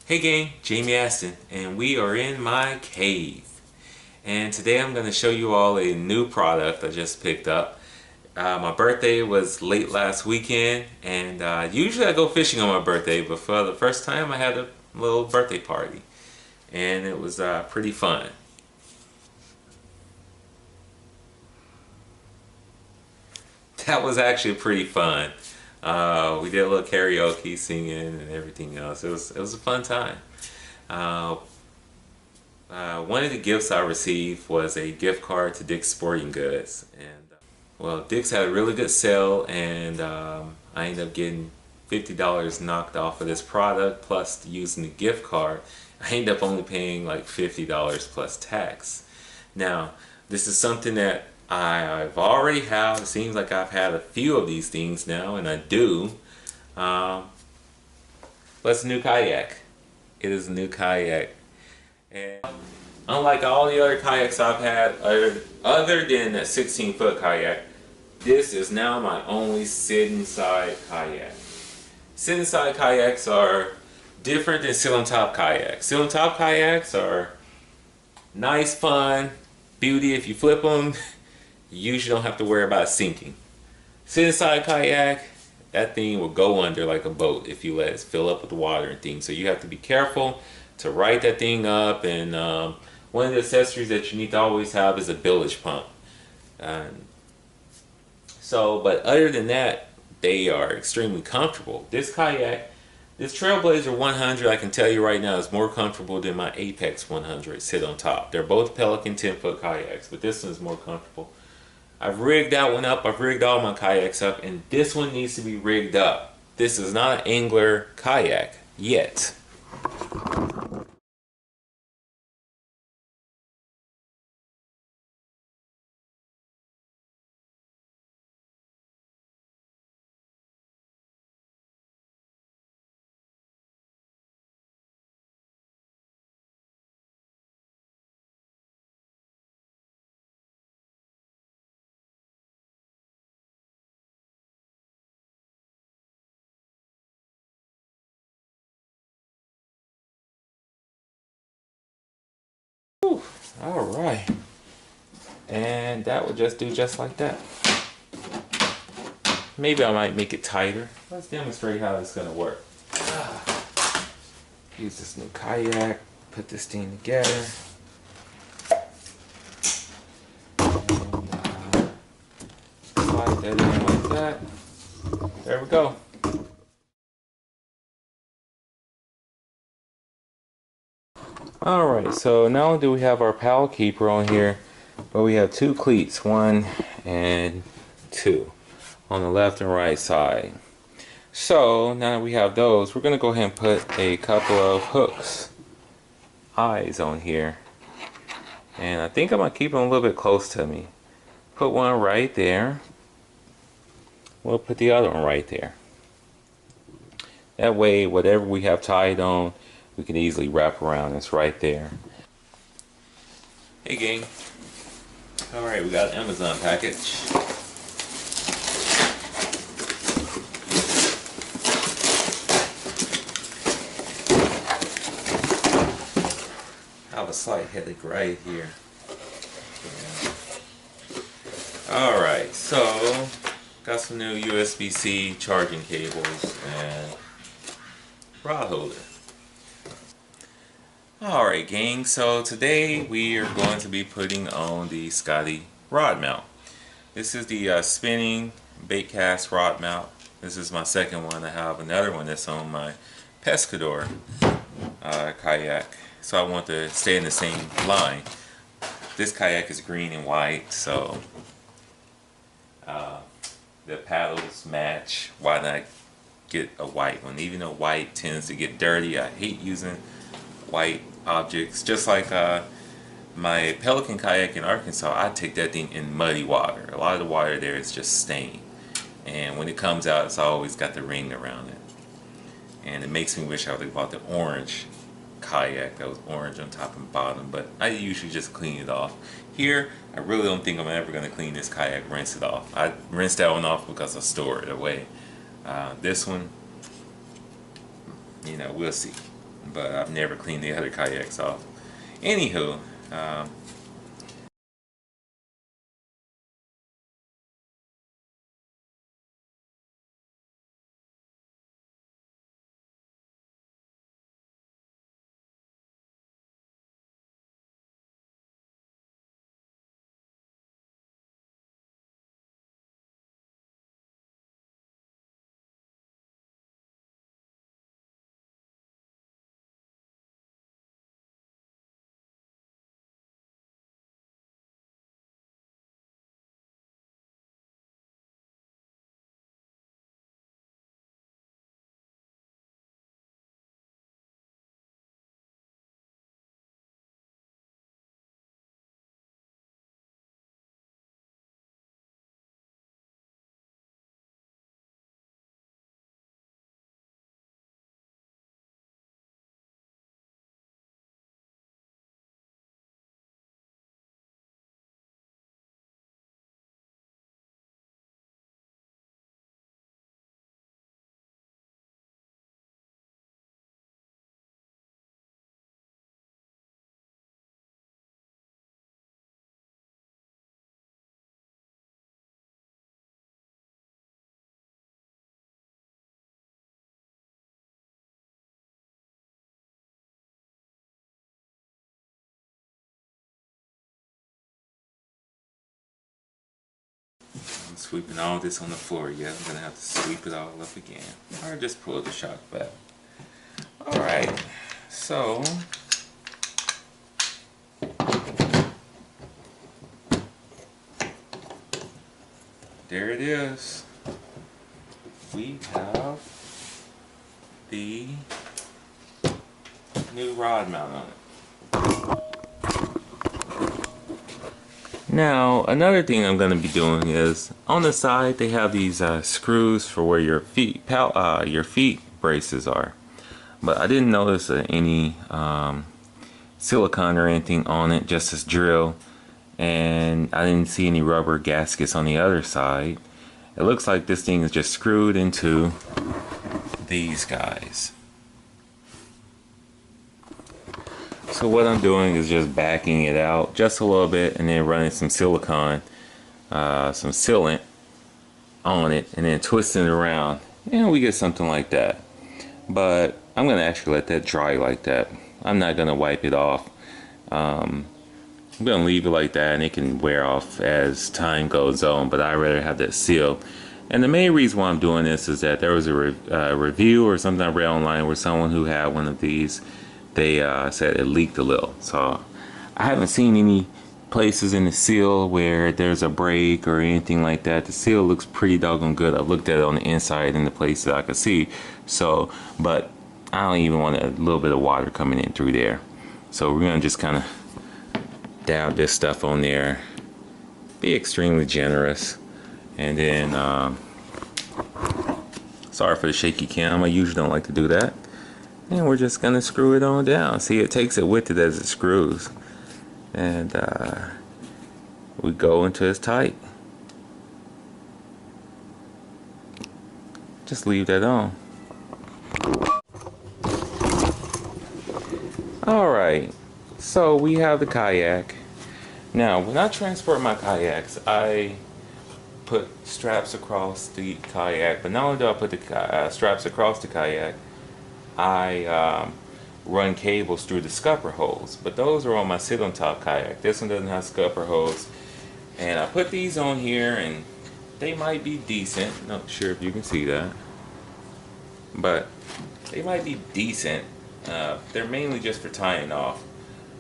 Hey gang, Jamie Aston, and we are in my cave. And today I'm going to show you all a new product I just picked up. My birthday was late last weekend, and usually I go fishing on my birthday, but for the first time I had a little birthday party. And it was pretty fun. That was actually pretty fun. We did a little karaoke, singing, and everything else. It was a fun time. Uh, one of the gifts I received was a gift card to Dick's Sporting Goods, and well, Dick's had a really good sale, and I ended up getting $50 knocked off of this product plus using the gift card. I ended up only paying like $50 plus tax. Now, this is something that I've already had. It seems like I've had a few of these things now, and I do. But it's a new kayak. It is a new kayak. And unlike all the other kayaks I've had, other than that 16-foot kayak, this is now my only sit-inside kayak. Sit-inside kayaks are different than sit-on-top kayaks. Sit-on-top kayaks are nice, fun, beauty. If you flip them, you usually don't have to worry about sinking. Sit-inside kayak, that thing will go under like a boat if you let it fill up with water and things. So you have to be careful to right that thing up, and one of the accessories that you need to always have is a bilge pump. But other than that, they are extremely comfortable. This kayak, this Trailblazer 100, I can tell you right now, is more comfortable than my Apex 100 sit on top. They're both Pelican 10-foot kayaks, but this one's more comfortable. I've rigged that one up. I've rigged all my kayaks up, and this one needs to be rigged up. This is not an angler kayak yet. Whew, all right. And that will just do just like that. Maybe I might make it tighter. Let's demonstrate how it's going to work. Use this new kayak, put this thing together. And, slide that in like that. There we go. Alright, so not only do we have our paddle keeper on here, but we have two cleats, 1 and 2, on the left and right side. So now that we have those, we're going to go ahead and put a couple of hooks, eyes on here. And I think I'm going to keep them a little bit close to me. Put one right there. We'll put the other one right there. That way, whatever we have tied on, we can easily wrap around. It's right there. Hey gang. Alright, we got an Amazon package. I have a slight headache right here. Alright, so got some new USB-C charging cables and rod holder. Alright gang, so today we are going to be putting on the Scotty rod mount. This is the spinning bait cast rod mount. This is my second one. I have another one that's on my Pescador kayak, so I want to stay in the same line. This kayak is green and white, so the paddles match. Why not get a white one? Even though white tends to get dirty, I hate using white objects. Just like my Pelican kayak in Arkansas, I take that thing in muddy water. A lot of the water there is just stained, and when it comes out, it's always got the ring around it, and it makes me wish I would have bought the orange kayak that was orange on top and bottom, but I usually just clean it off. Here, I really don't think I'm ever going to clean this kayak, rinse it off. I rinsed that one off because I store it away. This one, you know, we'll see. but I've never cleaned the other kayaks off. Anywho, I'm sweeping all this on the floor. Yeah, I'm gonna have to sweep it all up again, or just pull the shock back. All right, so there it is. We have the new rod mount on it. Now, another thing I'm going to be doing is on the side they have these screws for where your feet braces are, but I didn't notice any silicone or anything on it, just this drill, and I didn't see any rubber gaskets on the other side. It looks like this thing is just screwed into these guys. So what I'm doing is just backing it out just a little bit and then running some silicone, some sealant on it, and then twisting it around, and we get something like that. But I'm gonna actually let that dry like that. I'm not gonna wipe it off. I'm gonna leave it like that, and it can wear off as time goes on, but I'd rather have that sealed. And the main reason why I'm doing this is that there was a review or something I read online where someone who had one of these, they said it leaked a little. So I haven't seen any places in the seal where there's a break or anything like that. The seal looks pretty doggone good. I've looked at it on the inside in the place that I could see. So, but I don't even want a little bit of water coming in through there. So we're gonna just kind of dab this stuff on there, be extremely generous, and then sorry for the shaky cam, I usually don't like to do that. And we're just gonna screw it on down. See, it takes it with it as it screws, and we go until it's tight. Just leave that on. Alright, so we have the kayak. Now, when I transport my kayaks, I put straps across the kayak, but not only do I put the straps across the kayak, I run cables through the scupper holes, but those are on my sit on top kayak. This one doesn't have scupper holes, and I put these on here, and they might be decent. Not sure if you can see that, but they might be decent. They're mainly just for tying off,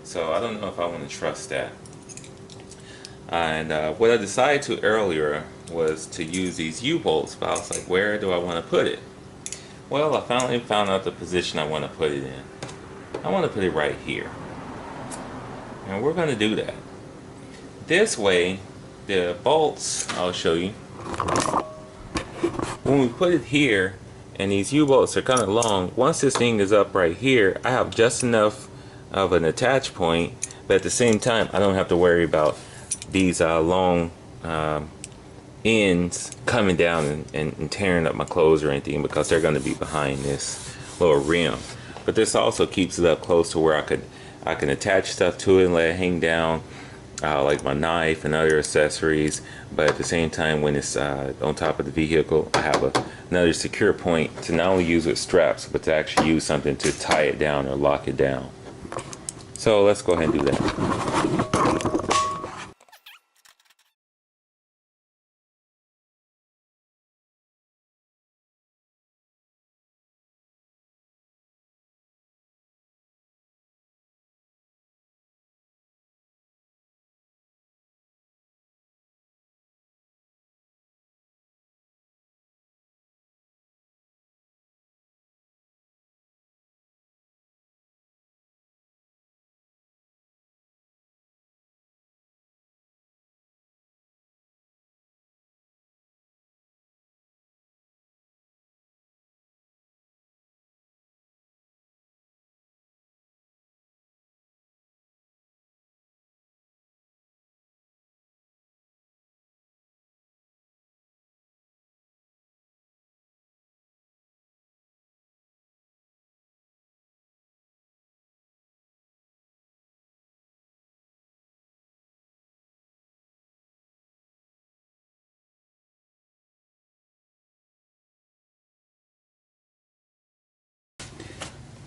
so I don't know if I want to trust that. And what I decided to earlier was to use these U-bolts, but I was like, where do I want to put it? Well, I finally found out the position I want to put it in. I want to put it right here, and we're going to do that. This way, the bolts, I'll show you, when we put it here, and these U-bolts are kind of long, once this thing is up right here, I have just enough of an attach point, but at the same time I don't have to worry about these long ends coming down and tearing up my clothes or anything, because they're going to be behind this little rim. but this also keeps it up close to where I can attach stuff to it and let it hang down, like my knife and other accessories. But at the same time, when it's on top of the vehicle, I have another secure point to not only use with straps, but to actually use something to tie it down or lock it down. So let's go ahead and do that.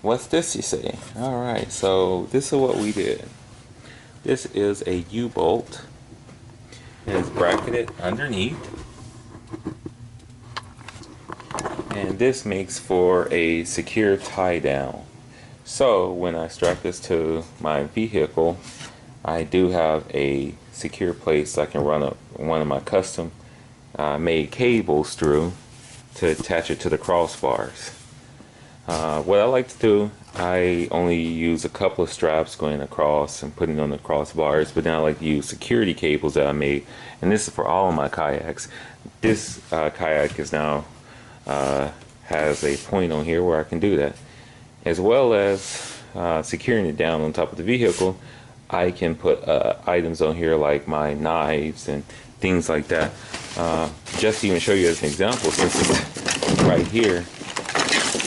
What's this, you say? Alright, so this is what we did. This is a U-bolt. And it's bracketed underneath. And this makes for a secure tie down. So when I strap this to my vehicle, I do have a secure place I can run up one of my custom made cables through to attach it to the crossbars. What I like to do, I only use a couple of straps going across and putting on the crossbars, but then I like to use security cables that I made, and this is for all of my kayaks. This kayak is now has a point on here where I can do that, as well as securing it down on top of the vehicle. I can put items on here like my knives and things like that. Just to even show you as an example, since it's right here,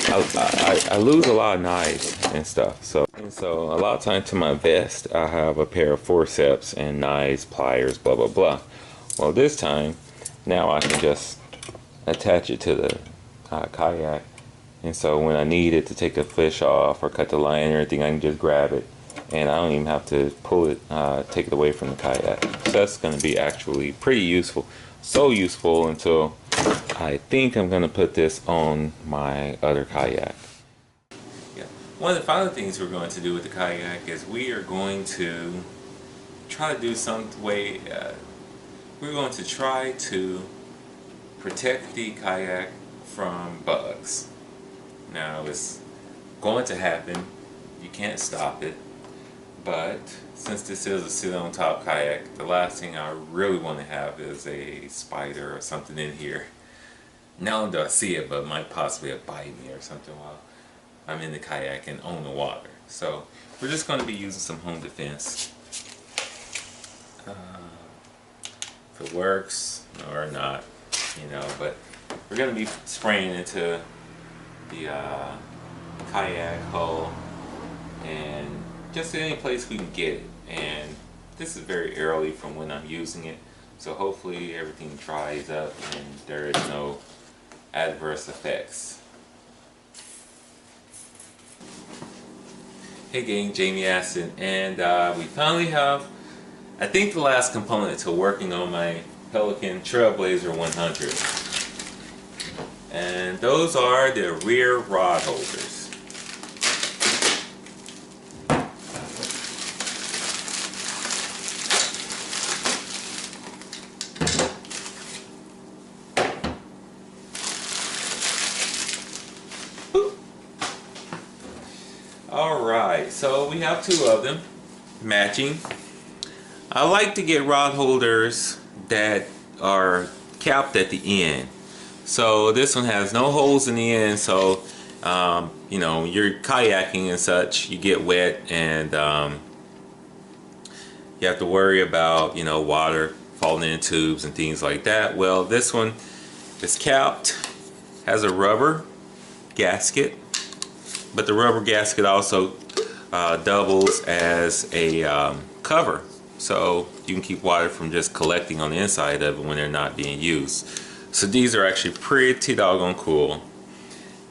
I lose a lot of knives and stuff. So a lot of times to my vest, I have a pair of forceps and knives, pliers, blah blah blah. Well, this time, now I can just attach it to the kayak, and so when I need it to take a fish off or cut the line or anything, I can just grab it, and I don't even have to pull it, take it away from the kayak. So that's going to be actually pretty useful. So useful until I think I'm going to put this on my other kayak. Yeah. One of the final things we're going to do with the kayak is we are going to try to do some way, we're going to try to protect the kayak from bugs. Now it's going to happen, you can't stop it, but since this is a sit on top kayak, the last thing I really want to have is a spider or something in here. Not only do I see it, but it might possibly bite me or something while I'm in the kayak and on the water. So we're just going to be using some home defense. If it works or not, you know, but we're going to be spraying into the kayak hull and just any place we can get it. And this is very early from when I'm using it, so hopefully everything dries up and there is no adverse effects. Hey gang, Jamie Aston, and we finally have, I think, the last component to working on my Pelican Trailblazer 100, and those are the rear rod holders. Alright, so we have two of them matching. I like to get rod holders that are capped at the end. So this one has no holes in the end, so you know, you're kayaking and such, you get wet and you have to worry about, you know, water falling in tubes and things like that. Well, this one is capped, has a rubber gasket, But the rubber gasket also doubles as a cover, so you can keep water from just collecting on the inside of it when they're not being used. So these are actually pretty doggone cool.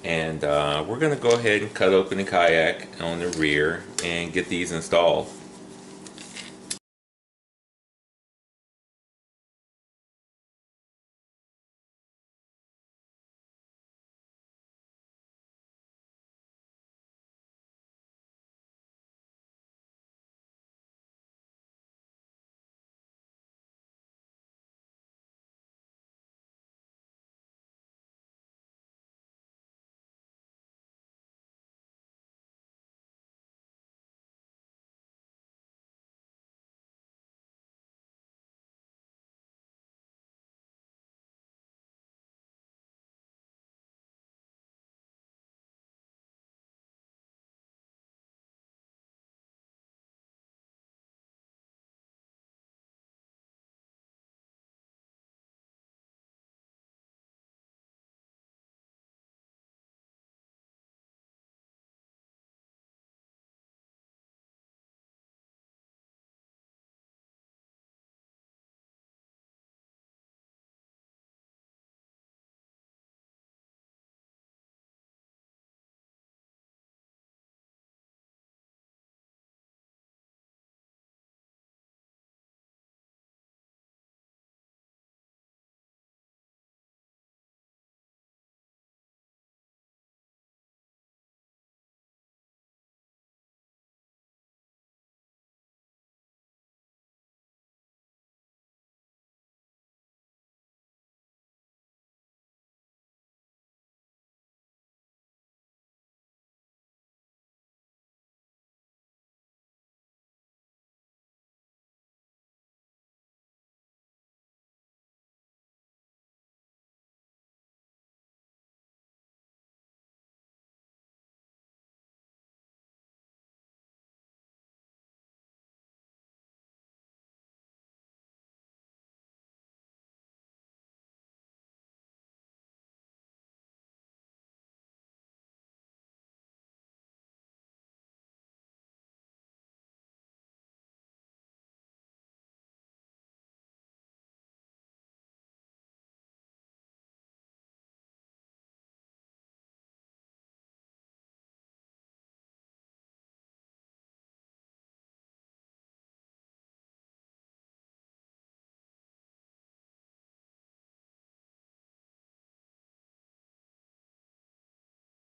And we're gonna go ahead and cut open the kayak on the rear and get these installed.